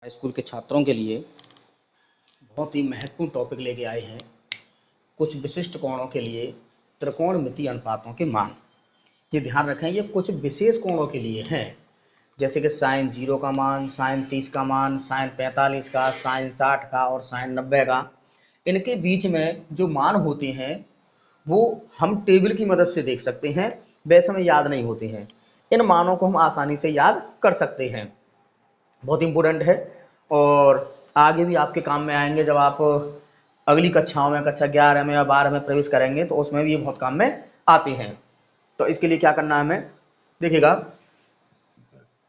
School के छात्रों के लिए बहुत ही महत्वपूर्ण टॉपिक लेके आए हैं। कुछ विशिष्ट कोणों के लिए त्रिकोणमितीय अनुपातों के मान। ये ध्यान रखें, ये कुछ विशेष कोणों के लिए हैं, जैसे कि साइन 0 का मान, साइन 30 का मान, साइन 45 का, साइन 60 का और साइन 90 का। इनके बीच में जो मान होते हैं वो हम टेबल की मदद से देख सकते हैं, वैसे में याद नहीं होते हैं। इन मानों को हम आसानी से याद कर सकते हैं। बहुत इंपॉर्टेंट है और आगे भी आपके काम में आएंगे। जब आप अगली कक्षाओं में, कक्षा 11 में या 12 में प्रवेश करेंगे तो उसमें भी ये बहुत काम में आते हैं। तो इसके लिए क्या करना है हमें, देखिएगा,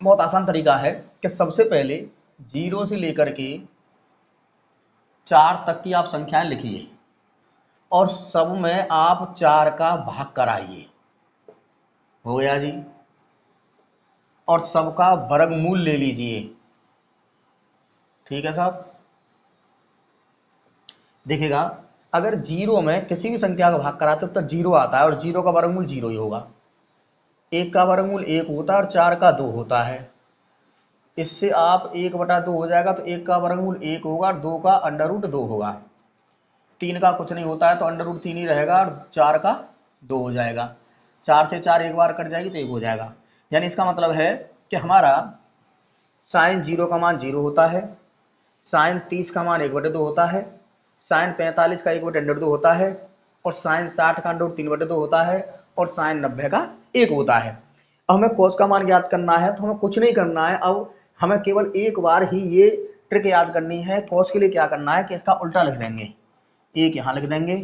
बहुत आसान तरीका है कि सबसे पहले 0 से लेकर के 4 तक की आप संख्याएं लिखिए और सब में आप 4 का भाग कराइए। हो गया जी। और सबका वर्गमूल ले लीजिए। ठीक है साहब। देखिएगा, अगर 0 में किसी भी संख्या का भाग कराते हो तो 0 आता है और 0 का वर्गमूल 0 ही होगा। 1 का वर्गमूल 1 होता है और 4 का 2 होता है। इससे आप 1/2 हो जाएगा, तो 1 का वर्गमूल 1 होगा और 2 का √2 होगा। 3 का कुछ नहीं होता है तो √3 ही रहेगा और 4 का 2 हो जाएगा। 4 से 4 एक बार कट जाएगी तो 1 हो जाएगा। यानी इसका मतलब है कि हमारा साइन 0 का मान 0 होता है, साइन 30 का मान 1/2 होता है, साइन 45 का 1/2 होता है और साइन 60 का √3/2 होता है और साइन 90 का 1 होता है। अब हमें कॉस का मान याद करना है तो हमें कुछ नहीं करना है। अब हमें केवल एक बार ही ये ट्रिक याद करनी है। कॉस के लिए क्या करना है कि इसका उल्टा लिख देंगे। 1 यहाँ लिख देंगे,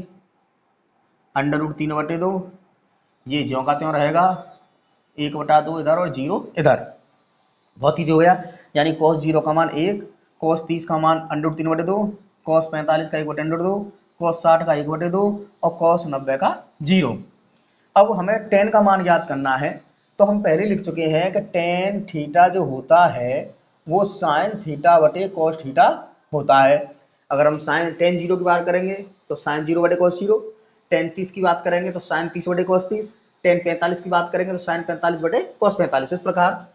√3/2, ये ज्यों का त्यों रहेगा, 1/2 इधर और 0 इधर। बहुत ईजी हो गया। यानी cos 0 का मान 1, cos 30 का मान √3/2, cos 45 का 1/2, cos 60 का 1/2 और cos 90 का 0। अब हमें tan का मान याद करना है तो हम पहले लिख चुके हैं कि tan थीटा जो होता है वो sin थीटा बटे cos थीटा होता है। अगर हम tan 0 की बात करेंगे तो sin 0 बटे cos 0, tan 30 की बात करेंगे तो sin 30 बटे cos 30, tan 45 की बात करेंगे तो sin 45 बटे cos 45। इस प्रकार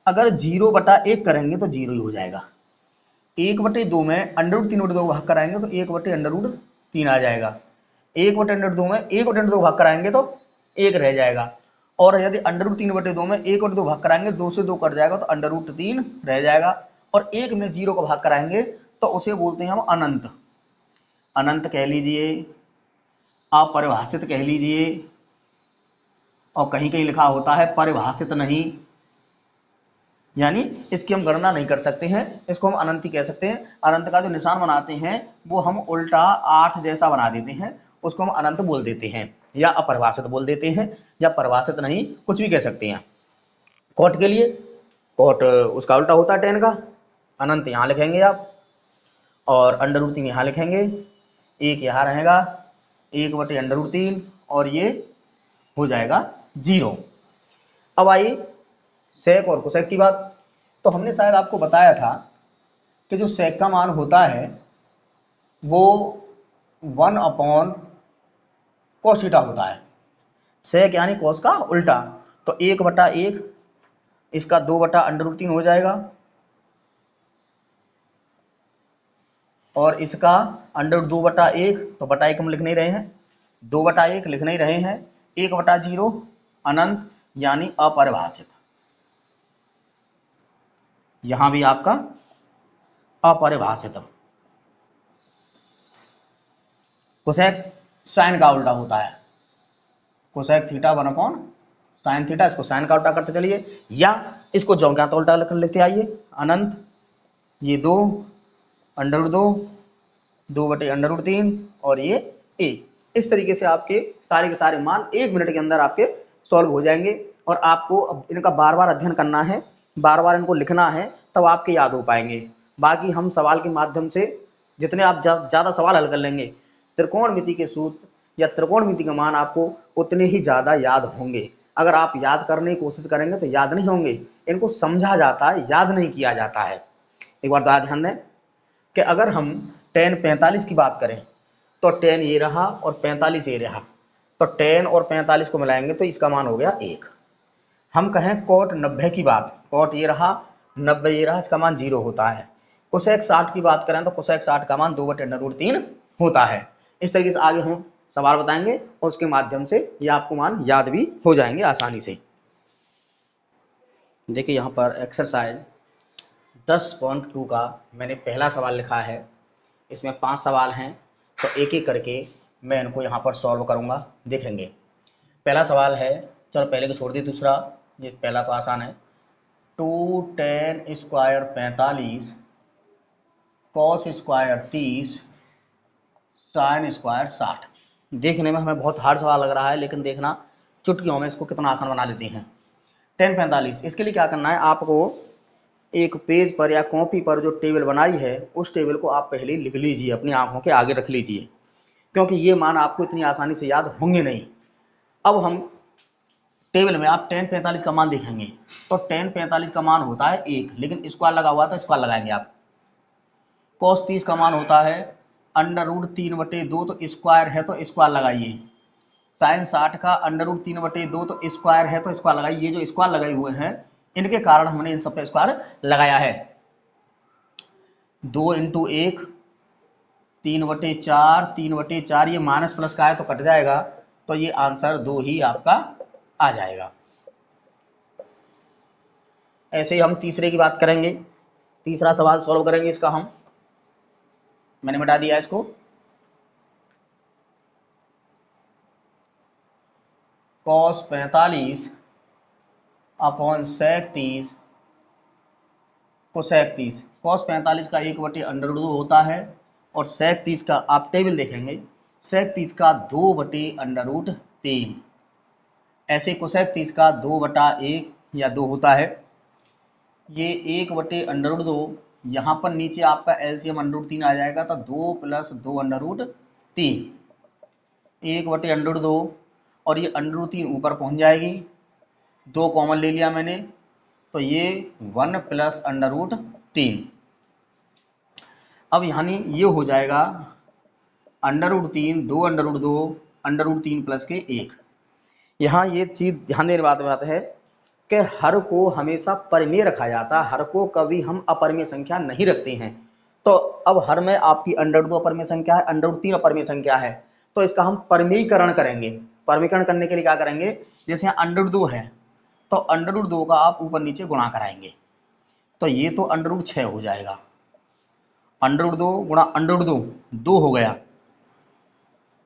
अगर 0/1 करेंगे तो 0 ही हो जाएगा। 1/2 में √3/2 भाग कराएंगे तो 1/√3 आ जाएगा। 1/2 में 1/2 भाग कराएंगे तो 1 रह जाएगा। और यदि √3/2 में 1/2 भाग कराएंगे, 2 से 2 कट जाएगा तो √3 रह जाएगा। और 1 में 0 का भाग कराएंगे तो उसे बोलते हैं हम अनंत। अनंत कह लीजिए, अपरिभाषित कह लीजिए, और कहीं कहीं लिखा होता है परिभाषित नहीं, यानी इसकी हम गणना नहीं कर सकते हैं। इसको हम अनंत ही कह सकते हैं। अनंत का जो निशान बनाते हैं वो हम उल्टा 8 जैसा बना देते हैं, उसको हम अनंत बोल देते हैं या अपरिभाषित बोल देते हैं या परिभाषित नहीं, कुछ भी कह सकते हैं। कॉट के लिए, कॉट उसका उल्टा होता है tan का। अनंत यहाँ लिखेंगे आप और √3 यहाँ लिखेंगे, 1 यहाँ रहेगा, 1/√3 और ये हो जाएगा 0। अब आइए सेक और कोसेक की बात। तो हमने शायद आपको बताया था कि जो सेक का मान होता है वो 1/cos थीटा होता है। सेक यानी cos का उल्टा, तो 1/1 इसका 2/√3 हो जाएगा और इसका √2/1, तो बटा 1 हम लिख नहीं रहे हैं, 2/1 लिख नहीं रहे हैं, 1/0 अनंत यानी अपरिभाषित। यहां भी आपका अपरिभाषित। कोसेक साइन का उल्टा होता है। कोसेक थीटा 1/sin थीटा, इसको साइन का उल्टा करते चलिए, या इसको जो क्या तो उल्टा लेते आइए, अनंत, ये 2 √2, 2/√3 और ये 1। इस तरीके से आपके सारे के सारे मान 1 मिनट के अंदर आपके सॉल्व हो जाएंगे। और आपको अब इनका बार बार अध्ययन करना है, बार बार इनको लिखना है, तब आपके याद हो पाएंगे। बाकी हम सवाल के माध्यम से जितने आप ज़्यादा सवाल हल कर लेंगे, त्रिकोणमिति के सूत्र या त्रिकोणमिति का मान आपको उतने ही ज़्यादा याद होंगे। अगर आप याद करने की कोशिश करेंगे तो याद नहीं होंगे। इनको समझा जाता है, याद नहीं किया जाता है। एक बार ध्यान दें कि अगर हम tan 45 की बात करें तो tan ये रहा और 45 ये रहा, तो tan और 45 को मिलाएंगे तो इसका मान हो गया 1। हम कहें cot 90 की बात, cot ये रहा, 90 ये रहा, इसका मान 0 होता है। कोसेक 60 की बात करें तो कोसेक 60 का मान 2/√3 होता है। इस तरीके से आगे हम सवाल बताएंगे और उसके माध्यम से ये आपको मान याद भी हो जाएंगे आसानी से। देखिए यहाँ पर एक्सरसाइज 10.2 का मैंने पहला सवाल लिखा है। इसमें 5 सवाल हैं, तो एक एक करके मैं इनको यहाँ पर सॉल्व करूँगा, देखेंगे। पहला सवाल है, चलो पहले को छोड़ दिए, दूसरा, ये पहला तो आसान है। 2 tan square 45 cos square 30 sine square 60। देखने में हमें बहुत हार्ड सवाल लग रहा है, लेकिन देखना चुटकियों में इसको कितना आसान बना लेते हैं। tan 45, इसके लिए क्या करना है, आपको एक पेज पर या कॉपी पर जो टेबल बनाई है उस टेबल को आप पहले लिख लीजिए, अपनी आंखों के आगे रख लीजिए, क्योंकि ये मान आपको इतनी आसानी से याद होंगे नहीं। अब हम टेबल में आप tan 45 का मान देखेंगे तो tan 45 का मान होता है 1, लेकिन स्क्वायर लगा हुआ तो स्क्वायर लगाएंगे आप। cos 30 का मान होता है √3/2, तो स्क्वायर है तो स्क्वायर लगाइए। साइन 60 का √3/2, तो स्क्वायर है तो स्क्वायर लगाइए। ये जो स्क्वायर लगाए हुए हैं इनके कारण हमने इन सब पे स्क्वायर लगाया है। 2 × 1 3/4, 3/4, ये माइनस प्लस का है तो कट जाएगा, तो ये आंसर 2 ही आपका आ जाएगा। ऐसे ही हम तीसरे की बात करेंगे, तीसरा सवाल सॉल्व करेंगे इसका हम, मैंने मिटा दिया इसको। cos 45 upon sec 30 cosec 30। cos 45 का 1/√2 होता है और sec 30 का आप टेबल देखेंगे, sec 30 का 2/√3। ऐसे कोसेक 30 का 2/1 या 2 होता है। ये 1/√2, यहाँ पर नीचे आपका एलसीएम √3 आ जाएगा, तो 2 + 2/3, 1/√2, और ये √3 ऊपर पहुँच जाएगी, 2 कॉमन ले लिया मैंने, तो ये 1 + √3। अब यानी ये हो जाएगा √3, 2/2, √3 + के 1। यहाँ ये चीज़ ध्यान देने वाली बात है कि हर को हमेशा परिमेय रखा जाता है, हर को कभी हम अपरिमेय संख्या नहीं रखते हैं। तो अब हर में आपकी √2 अपरिमेय संख्या है, √3 अपरिमेय संख्या है, तो इसका हम परिमेयीकरण करेंगे। परिमेयीकरण करने के लिए क्या करेंगे, जैसे यहाँ √2 है तो √2 का आप ऊपर नीचे गुणा कराएंगे, तो ये तो √6 हो जाएगा। √2 गुणा √2 2 हो गया,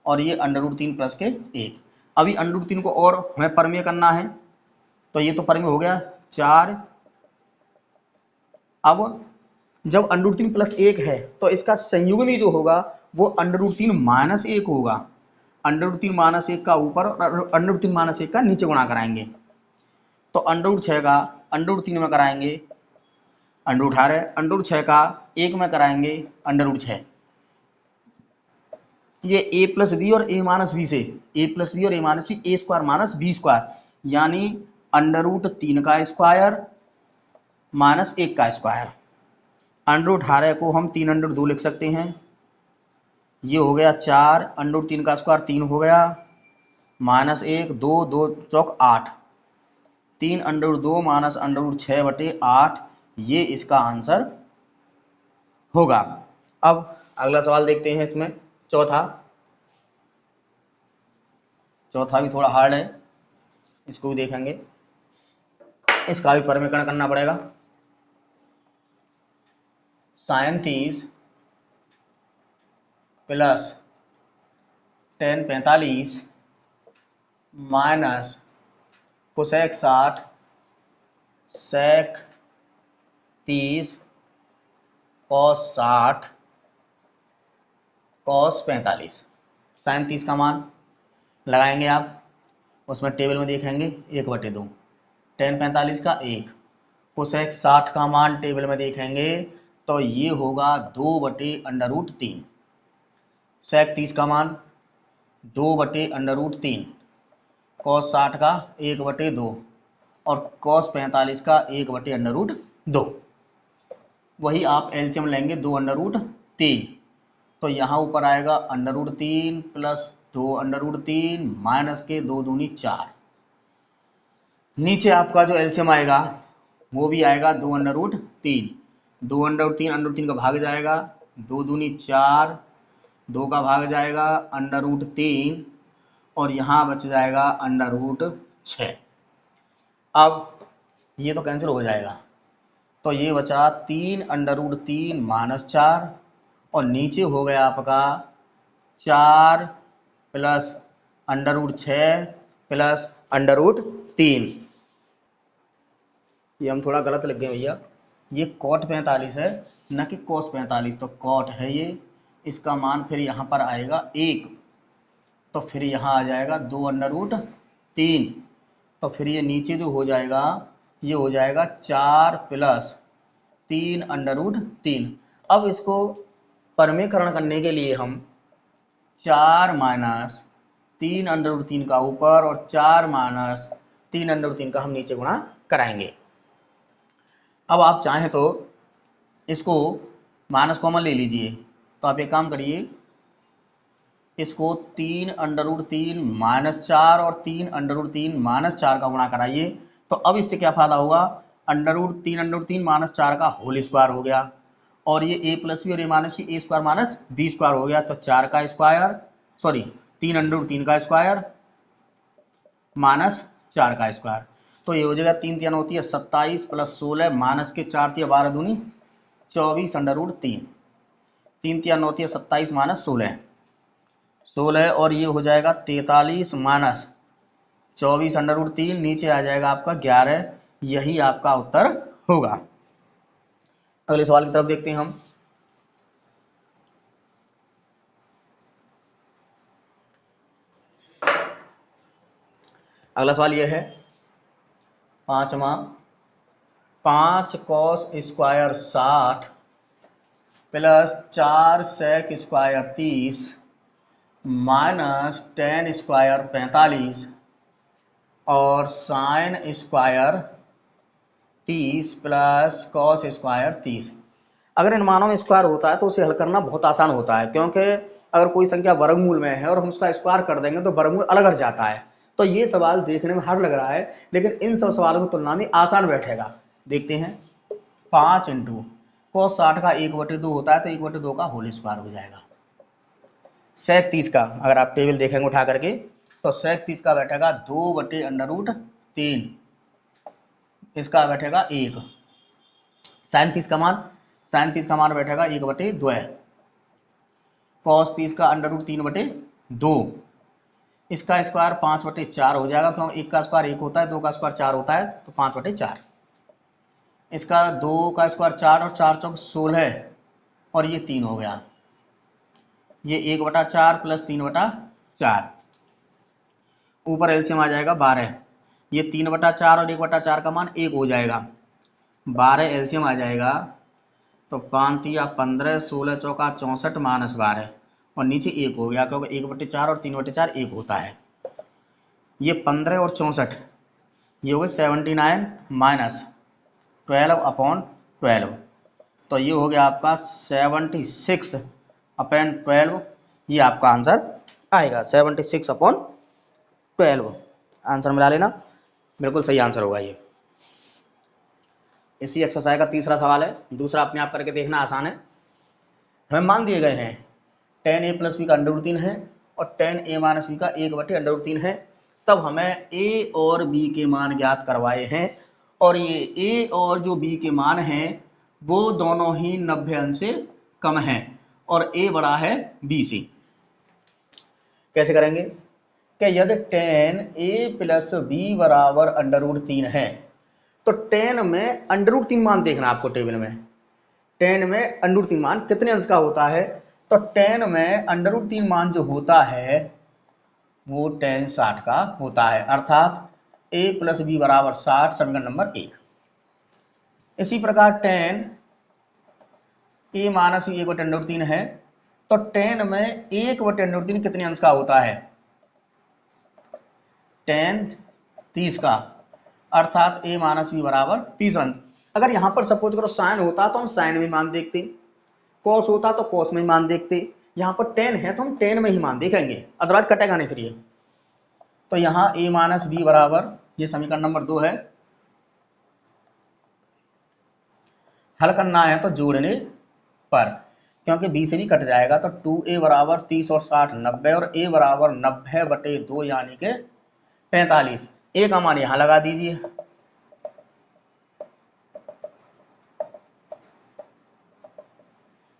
और ये √3 + के 1। अभी √3 को और हमें परिमेय करना है, तो ये तो परिमेय हो गया 4। अब जब √3 + 1 है तो इसका संयुग्मी जो होगा वो √3 - 1 होगा। √3 - 1 का ऊपर और √3 - 1 का नीचे गुणा कराएंगे, तो √6 का √3 में कराएंगे √18, √6 का 1 में कराएंगे √6। ये a + b और a - b से, a + b और a - b, a² - b², यानी √3 का स्क्वायर माइनस 1 का स्क्वायर। √18 को हम 3/2 लिख सकते हैं, ये हो गया 4, √3 का स्क्वायर 3 हो गया, -1, 2, 2 चौक 8, 3/2 माइनस √6/8, ये इसका आंसर होगा। अब अगला सवाल देखते हैं, इसमें चौथा भी थोड़ा हार्ड है, इसको भी देखेंगे, इसका भी परिमेयीकरण करना पड़ेगा। sin 30 + tan 45 minus cosec 60 sec 30 cos 60 cos 45। sin 30 का मान लगाएंगे आप, उसमें टेबल में देखेंगे 1/2, tan 45 का 1, कोसेक 60 का मान टेबल में देखेंगे तो ये होगा 2/√3, sec 30 का मान 2/√3, cos 60 का 1/2 और cos 45 का 1/√2। वही आप एलसीएम लेंगे 2/3, तो यहाँ ऊपर आएगा √3 + 2/3 माइनस के 2 दूनी 4। नीचे आपका जो एलसीएम आएगा वो भी आएगा 2/3, 2 अंडर रूट 3 का भाग जाएगा, 2 दूनी 4, 2 का भाग जाएगा अंडर रूट 3 और यहाँ बच जाएगा अंडर रूट 6। अब ये तो कैंसिल हो जाएगा, तो ये बचा 3 अंडर रूट 3 माइनस 4 और नीचे हो गया आपका 4 plus under root 6 plus under root 3। ये हम थोड़ा गलत लिख गए भैया, ये कॉट 45 है न कि कोस 45, तो कॉट है ये, इसका मान फिर यहाँ पर आएगा 1, तो फिर यहाँ आ जाएगा 2 अंडर रूट 3, तो फिर ये नीचे जो हो जाएगा ये हो जाएगा 4 प्लस 3 अंडर रूट 3। अब इसको परमीकरण करने के लिए हम 4 माइनस 3 अंडर रूट 3 का ऊपर और 4 माइनस 3 अंडर रूट 3 का हम नीचे गुणा कराएंगे। अब आप चाहें तो इसको माइनस कॉमन ले लीजिए, तो आप एक काम करिए, इसको 3 अंडर रूट 3 माइनस 4 और 3 अंडर रूट 3 माइनस 4 का गुणा कराइए, तो अब इससे क्या फायदा होगा, अंडर रूट 3 माइनस 4 का होल स्क्वायर हो गया और ये ए प्लस बी और ए माइनस सी, ए स्क्वायर माइनस बी स्क्वायर हो गया, तो 4 का स्क्वायर सॉरी 3 अंडर रूट 3 का स्क्वायर माइनस 4 का स्क्वायर, तो ये हो जाएगा 3 3 होती है 27 प्लस 16 माइनस के 4 3 12 दूनी 24 अंडर रूट 3, 3 3 होती है 27 माइनस 16 और ये हो जाएगा 43 माइनस 24 अंडर रूट 3, नीचे आ जाएगा आपका 11, यही आपका उत्तर होगा। अगले सवाल की तरफ देखते हैं हम। अगला सवाल यह है 5वां, 5 cos square 60 plus 4 sec square 30 minus 10 square 45 और sine square 30 plus cos square 30। अगर इन मानों में स्क्वायर होता है तो उसे हल करना बहुत आसान होता है, क्योंकि अगर कोई संख्या वर्गमूल में है और हम उसका स्क्वायर कर देंगे तो वर्गमूल अलग हट जाता है। तो ये सवाल देखने में हार्ड लग रहा है, लेकिन इन सब सवालों की तुलना में आसान बैठेगा। देखते हैं, 5 इंटू कॉस 60 का 1/2 होता है, तो 1/2 का होल स्क्वायर हो जाएगा। सेक 30 का अगर आप टेबल देखेंगे उठा करके, तो सेक 30 का बैठेगा 2/√3, इसका बैठेगा 1। साइन 30 का मान बैठेगा 1/2, कॉस 30 का √3/2, इसका स्क्वायर 5/4 हो जाएगा, क्योंकि 1 का स्क्वायर 1 होता है, 2 का स्क्वायर 4 होता है, तो 5/4। इसका 2 का स्क्वायर 4 और 4 चौक 16 और ये 3 हो गया, ये 1/4 प्लस 3/4, ऊपर एलसीएम आ जाएगा 12, ये 3/4 और 1/4 का मान 1 हो जाएगा, 12 एलसीएम आ जाएगा, तो 5 तिया 15, 16 चौका 64 माइनस 12 और नीचे 1 हो गया, क्योंकि 1/4 और 3/4 1 होता है। ये 15 और 64 ये हो गए 79 माइनस 12/12, तो ये हो गया आपका 76/12, ये आपका आंसर आएगा 76/12। आंसर मिला लेना, बिल्कुल सही आंसर होगा ये। इसी एक्सरसाइज का तीसरा सवाल है, दूसरा अपने आप करके देखना आसान है। हमें मान दिए गए हैं tan a प्लस बी का √3 है और tan a माइनस बी का 1/√3 है, तब हमें a और b के मान ज्ञात करवाए हैं और ये a और जो b के मान हैं वो दोनों ही 90 अंश से कम हैं और a बड़ा है b से। कैसे करेंगे कि यदि tan a प्लस बी बराबर √3 है, तो tan में √3 मान देखना आपको टेबल में, tan में √3 मान कितने अंश का होता है, तो tan में √3 मान जो होता है वो tan 60 का होता है, अर्थात a प्लस बी बराबर 60, समीकरण नंबर 1। इसी प्रकार tan a माइनस 1/√3 है, तो tan में 1/√3 कितने अंश का होता है, tan 30 का, अर्थात a माइनस बी बराबर 30 अंश। अगर यहाँ पर सपोज करो साइन होता तो हम साइन में मान देखते, कॉस होता तो कॉस में मान देखते, यहाँ पर tan है तो हम tan में ही मान देखेंगे, अदरवाइज कटेगा नहीं फिर ये। तो यहाँ a माइनस बी बराबर, ये समीकरण नंबर 2 है, हल करना है तो जोड़ने पर, क्योंकि बी से भी कट जाएगा तो 2a बराबर 30 और 60 90 और a बराबर 90/2 यानी के 45। a का मान यहां लगा दीजिए,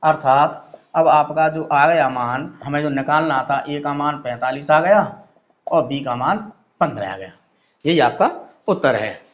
अर्थात अब आपका जो आ गया मान, हमें जो निकालना था, a का मान 45 आ गया और b का मान 15 आ गया। यही आपका उत्तर है।